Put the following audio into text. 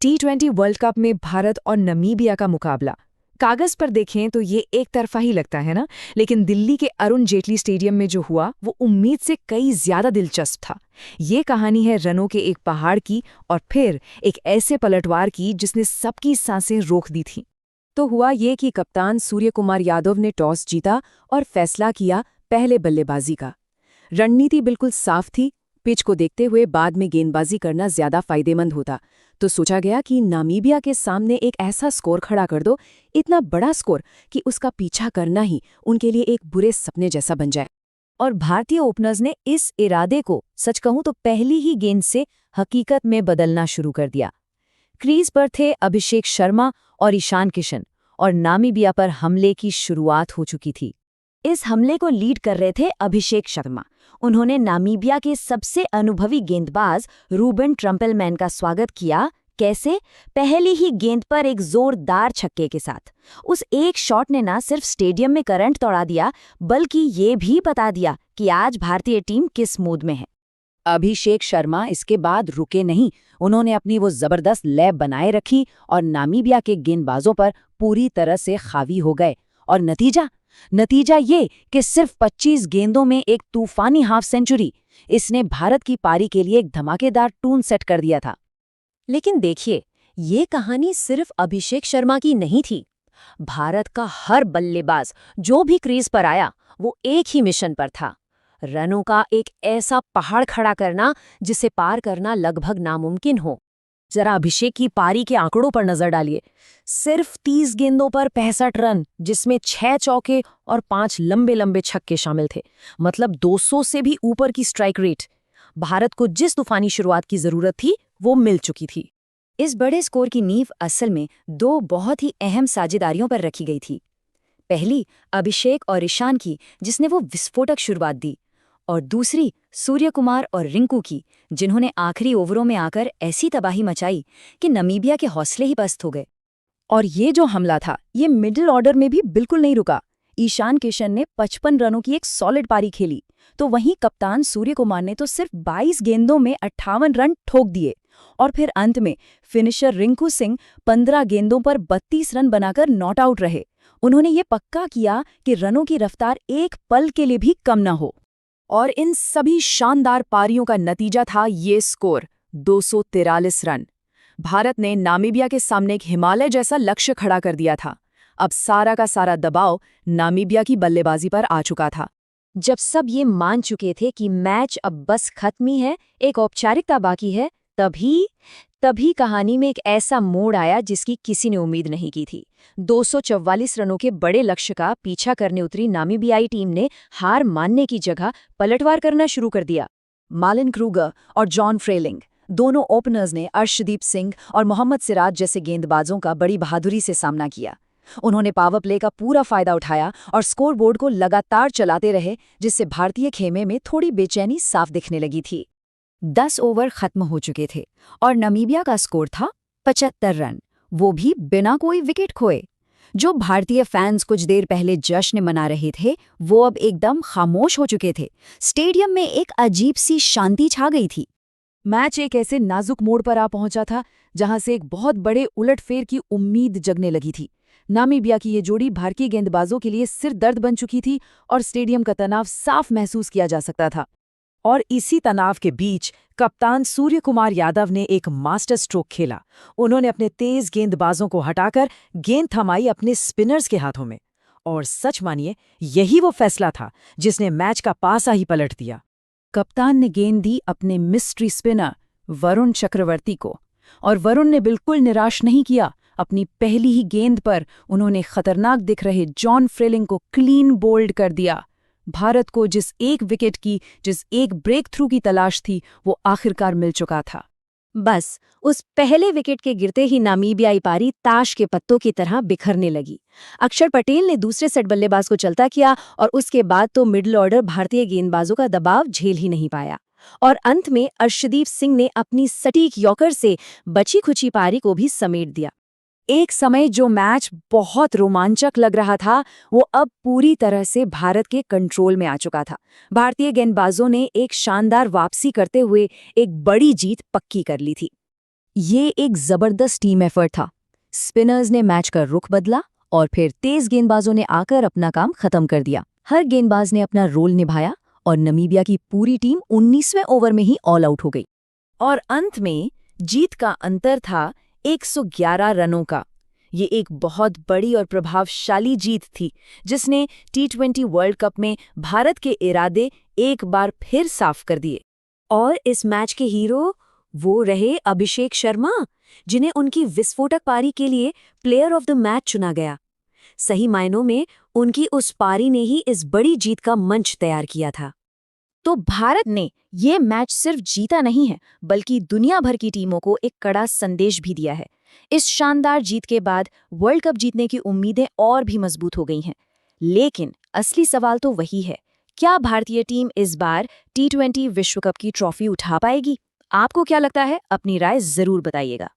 T20 world cup में भारत और Namibia का मुकाबला। कागज पर देखें तो ये एक तरफा ही लगता है ना, लेकिन दिल्ली के अरुण जेटली स्टेडियम में जो हुआ वो उम्मीद से कई ज्यादा दिलचस्प था। ये कहानी है रनों के एक पहाड़ की और फिर एक ऐसे पलटवार की जिसने सबकी सांसें रोक दी थीं। तो हुआ ये कि कप्तान सूर्य कुमार यादव ने टॉस जीता और फैसला किया पहले बल्लेबाजी का। रणनीति बिल्कुल साफ थी, पिच को देखते हुए बाद में गेंदबाजी करना ज्यादा फायदेमंद होता। तो सोचा गया कि नामीबिया के सामने एक ऐसा स्कोर खड़ा कर दो, इतना बड़ा स्कोर कि उसका पीछा करना ही उनके लिए एक बुरे सपने जैसा बन जाए। और भारतीय ओपनर्स ने इस इरादे को सच कहूं तो पहली ही गेंद से हकीकत में बदलना शुरू कर दिया। क्रीज पर थे अभिषेक शर्मा और ईशान किशन, और नामीबिया पर हमले की शुरुआत हो चुकी थी। इस हमले को लीड कर रहे थे अभिषेक शर्मा। उन्होंने नामीबिया के सबसे अनुभवी गेंदबाज रूबेन ट्रम्पेलमैन का स्वागत किया। कैसे? पहली ही गेंद पर एक जोरदार छक्के के साथ। उस एक शॉट ने ना सिर्फ स्टेडियम में करंट दौड़ा दिया, बल्कि ये भी बता दिया कि आज भारतीय टीम किस मूड में है। अभिषेक शर्मा इसके बाद रुके नहीं। उन्होंने अपनी वो जबरदस्त लय बनाए रखी और नामीबिया के गेंदबाजों पर पूरी तरह से हावी हो गए। और नतीजा ये कि सिर्फ 25 गेंदों में एक तूफानी हाफ सेंचुरी, इसने भारत की पारी के लिए एक धमाकेदार टून सेट कर दिया था। लेकिन देखिए, ये कहानी सिर्फ अभिषेक शर्मा की नहीं थी। भारत का हर बल्लेबाज जो भी क्रीज पर आया, वो एक ही मिशन पर था। रनों का एक ऐसा पहाड़ खड़ा करना जिसे पार करना लगभग नामुमकिन हो। जरा अभिषेक की पारी के आंकड़ों पर नजर डालिए। सिर्फ 30 गेंदों पर 65 रन, जिसमें 6 चौके और 5 लंबे लंबे छक्के शामिल थे। मतलब 200 से भी ऊपर की स्ट्राइक रेट। भारत को जिस तूफानी शुरुआत की जरूरत थी वो मिल चुकी थी। इस बड़े स्कोर की नींव असल में दो बहुत ही अहम साझेदारियों पर रखी गई थी। पहली अभिषेक और ईशान की, जिसने वो विस्फोटक शुरुआत दी, और दूसरी सूर्य कुमार और रिंकू की, जिन्होंने आखिरी ओवरों में आकर ऐसी तबाही मचाई कि नमीबिया के हौसले ही पस्त हो गए। और ये जो हमला था, ये मिडिल ऑर्डर में भी बिल्कुल नहीं रुका। ईशान किशन ने 55 रनों की एक सॉलिड पारी खेली, तो वहीं कप्तान सूर्य कुमार ने तो सिर्फ 22 गेंदों में 58 रन ठोक दिए। और फिर अंत में फिनिशर रिंकू सिंह 15 गेंदों पर 32 रन बनाकर नॉट आउट रहे। उन्होंने ये पक्का किया कि रनों की रफ्तार एक पल के लिए भी कम न हो। और इन सभी शानदार पारियों का नतीजा था ये स्कोर, 243 रन। भारत ने नामीबिया के सामने एक हिमालय जैसा लक्ष्य खड़ा कर दिया था। अब सारा का सारा दबाव नामीबिया की बल्लेबाजी पर आ चुका था। जब सब ये मान चुके थे कि मैच अब बस खत्म ही है, एक औपचारिकता बाकी है, तभी कहानी में एक ऐसा मोड़ आया जिसकी किसी ने उम्मीद नहीं की थी। 244 रनों के बड़े लक्ष्य का पीछा करने उतरी नामीबियाई टीम ने हार मानने की जगह पलटवार करना शुरू कर दिया। मालिन क्रूगर और जॉन फ्रेलिंग, दोनों ओपनर्स ने अर्शदीप सिंह और मोहम्मद सिराज जैसे गेंदबाजों का बड़ी बहादुरी से सामना किया। उन्होंने पावर प्ले का पूरा फायदा उठाया और स्कोरबोर्ड को लगातार चलाते रहे, जिससे भारतीय खेमे में थोड़ी बेचैनी साफ दिखने लगी थी। 10 ओवर खत्म हो चुके थे और नमीबिया का स्कोर था 75 रन, वो भी बिना कोई विकेट खोए। जो भारतीय फैंस कुछ देर पहले जश्न मना रहे थे, वो अब एकदम खामोश हो चुके थे। स्टेडियम में एक अजीब सी शांति छा गई थी। मैच एक ऐसे नाजुक मोड़ पर आ पहुंचा था जहां से एक बहुत बड़े उलटफेर की उम्मीद जगने लगी थी। नामीबिया की ये जोड़ी भारतीय गेंदबाजों के लिए सिर दर्द बन चुकी थी और स्टेडियम का तनाव साफ महसूस किया जा सकता था। और इसी तनाव के बीच कप्तान सूर्य कुमार यादव ने एक मास्टर स्ट्रोक खेला। उन्होंने अपने तेज गेंदबाजों को हटाकर गेंद थमाई अपने स्पिनर्स के हाथों में। और सच मानिए, यही वो फैसला था जिसने मैच का पासा ही पलट दिया। कप्तान ने गेंद दी अपने मिस्ट्री स्पिनर वरुण चक्रवर्ती को, और वरुण ने बिल्कुल निराश नहीं किया। अपनी पहली ही गेंद पर उन्होंने खतरनाक दिख रहे जॉन फ्रेलिंग को क्लीन बोल्ड कर दिया। भारत को जिस एक ब्रेक थ्रू की तलाश थी, वो आखिरकार मिल चुका था। बस उस पहले विकेट के गिरते ही नामीबियाई पारी ताश के पत्तों की तरह बिखरने लगी। अक्षर पटेल ने दूसरे सेट बल्लेबाज को चलता किया और उसके बाद तो मिडिल ऑर्डर भारतीय गेंदबाजों का दबाव झेल ही नहीं पाया। और अंत में अर्शदीप सिंह ने अपनी सटीक यॉर्कर से बची खुची पारी को भी समेट दिया। एक समय जो मैच बहुत रोमांचक लग रहा था, वो अब पूरी तरह से भारत के कंट्रोल में आ चुका था। भारतीय गेंदबाजों ने एक शानदार वापसी करते हुए एक बड़ी जीत पक्की कर ली थी। ये एक जबरदस्त टीम एफर्ट था। स्पिनर्स ने मैच का रुख बदला और फिर तेज गेंदबाजों ने आकर अपना काम खत्म कर दिया। हर गेंदबाज ने अपना रोल निभाया और नमीबिया की पूरी टीम 19वें ओवर में ही ऑल आउट हो गई। और अंत में जीत का अंतर था 111 रनों का। ये एक बहुत बड़ी और प्रभावशाली जीत थी, जिसने टी20 वर्ल्ड कप में भारत के इरादे एक बार फिर साफ कर दिए। और इस मैच के हीरो वो रहे अभिषेक शर्मा, जिन्हें उनकी विस्फोटक पारी के लिए प्लेयर ऑफ द मैच चुना गया। सही मायनों में उनकी उस पारी ने ही इस बड़ी जीत का मंच तैयार किया था। तो भारत ने ये मैच सिर्फ जीता नहीं है, बल्कि दुनिया भर की टीमों को एक कड़ा संदेश भी दिया है। इस शानदार जीत के बाद वर्ल्ड कप जीतने की उम्मीदें और भी मजबूत हो गई हैं। लेकिन असली सवाल तो वही है, क्या भारतीय टीम इस बार टी20 विश्व कप की ट्रॉफी उठा पाएगी? आपको क्या लगता है? अपनी राय जरूर बताइएगा।